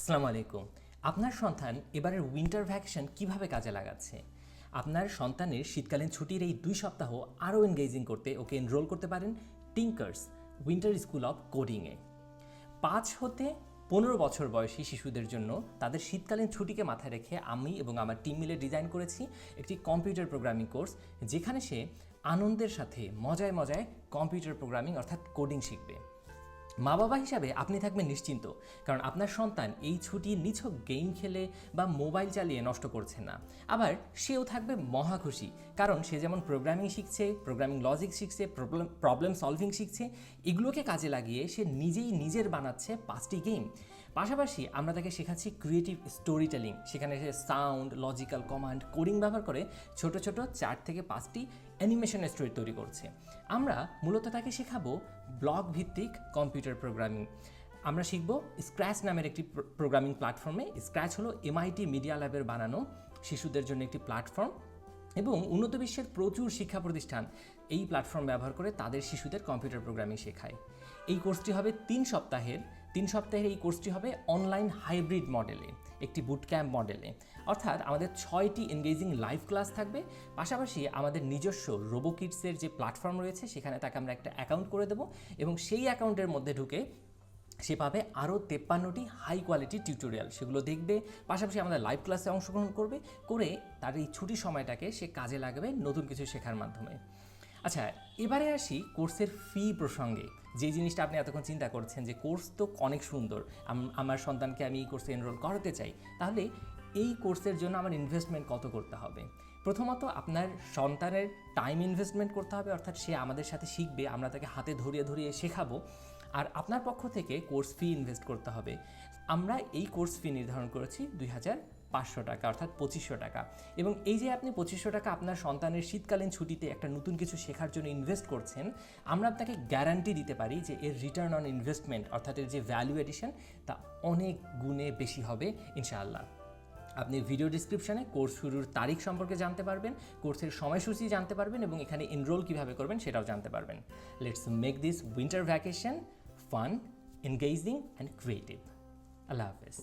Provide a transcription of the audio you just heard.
আসসালামু আলাইকুম। আপনার সন্তান এবারের উইন্টার ভ্যাকেশন কিভাবে কাজে লাগাচ্ছে? আপনার সন্তানের শীতকালীন ছুটির এই 2 সপ্তাহ আরও এনগেজিং করতে ওকে এনরোল করতে পারেন টিঙ্কার্স উইন্টার স্কুল অফ কোডিংয়ে। 5 হতে 15 বছর বয়সী শিশুদের জন্য তাদের শীতকালীন ছুটিকে মাথায় রেখে আমি এবং আমার টিম মিলে ডিজাইন করেছি একটি কম্পিউটার প্রোগ্রামিং কোর্স, যেখানে সে আনন্দের সাথে মজায় মজায় কম্পিউটার প্রোগ্রামিং অর্থাৎ কোডিং শিখবে। মা বাবা হিসাবে আপনি থাকবেন নিশ্চিন্ত, কারণ আপনার সন্তান এই ছুটি নিছক গেম খেলে বা মোবাইল চালিয়ে নষ্ট করছে না। আবার সেও থাকবে মহা খুশি, কারণ সে যেমন প্রোগ্রামিং শিখছে, প্রোগ্রামিং লজিক শিখছে, প্রবলেম সলভিং শিখছে, এগুলোকে কাজে লাগিয়ে সে নিজেই নিজের বানাচ্ছে 5টি গেম। পাশাপাশি আমরা তাকে শেখাচ্ছি ক্রিয়েটিভ স্টোরি টেলিং, সেখানে সে সাউন্ড, লজিক্যাল কমান্ড, কোডিং ব্যবহার করে ছোট ছোট 4 থেকে 5টি অ্যানিমেশনের স্টোরি তৈরি করছে। আমরা মূলত তাকে শেখাবো ব্লক ভিত্তিক কম্পিউটার প্রোগ্রামিং। আমরা শিখব স্ক্র্যাচ নামের একটি প্রোগ্রামিং প্ল্যাটফর্মে। স্ক্র্যাচ হলো MIT মিডিয়া ল্যাবের বানানো শিশুদের জন্য একটি প্ল্যাটফর্ম, এবং উন্নত বিশ্বের প্রচুর শিক্ষা প্রতিষ্ঠান এই প্ল্যাটফর্ম ব্যবহার করে তাদের শিশুদের কম্পিউটার প্রোগ্রামিং শেখায়। এই কোর্সটি হবে 3 সপ্তাহের এই কোর্সটি হবে অনলাইন হাইব্রিড মডেলে, একটি বুটক্যাম্প মডেলে। অর্থাৎ আমাদের 6টি এনগেজিং লাইভ ক্লাস থাকবে, পাশাপাশি আমাদের নিজস্ব রোবোকিডসের যে প্ল্যাটফর্ম রয়েছে সেখানে তাকে আমরা একটা অ্যাকাউন্ট করে দেবো, এবং সেই অ্যাকাউন্টের মধ্যে ঢুকে সে পাবে আরও 53টি হাই কোয়ালিটি টিউটোরিয়াল, সেগুলো দেখবে। পাশাপাশি আমাদের লাইভ ক্লাসে অংশগ্রহণ করে তার এই ছুটির সময়টাকে সে কাজে লাগাবে নতুন কিছু শেখার মাধ্যমে। আচ্ছা, এবারে আসি কোর্সের ফি প্রসঙ্গে। যে জিনিসটা আপনি এতক্ষণ চিন্তা করছেন যে কোর্স তো অনেক সুন্দর, আমার সন্তানকে আমি এই কোর্সে এনরোল করাতে চাই, তাহলে এই কোর্সের জন্য আমার ইনভেস্টমেন্ট কত করতে হবে? প্রথমত আপনার সন্তানের টাইম ইনভেস্টমেন্ট করতে হবে, অর্থাৎ সে আমাদের সাথে শিখবে, আমরা তাকে হাতে ধরিয়ে ধরিয়ে শেখাবো। আর আপনার পক্ষ থেকে কোর্স ফি ইনভেস্ট করতে হবে। আমরা এই কোর্স ফি নির্ধারণ করেছি 2500 টাকা, অর্থাৎ 2500 টাকা। এবং এই যে আপনি 2500 টাকা আপনার সন্তানের শীতকালীন ছুটিতে একটা নতুন কিছু শেখার জন্য ইনভেস্ট করছেন, আমরা আপনাকে গ্যারান্টি দিতে পারি যে এর রিটার্ন অন ইনভেস্টমেন্ট, অর্থাৎ এর যে ভ্যালু এডিশন, তা অনেক গুণে বেশি হবে ইনশাআল্লাহ। আপনি ভিডিও ডিসক্রিপশানে কোর্স শুরুর তারিখ সম্পর্কে জানতে পারবেন, কোর্সের সময়সূচি জানতে পারবেন, এবং এখানে এনরোল কীভাবে করবেন সেটাও জানতে পারবেন। Let's make this winter vacation fun, engaging and creative. আল্লাহ হাফেজ।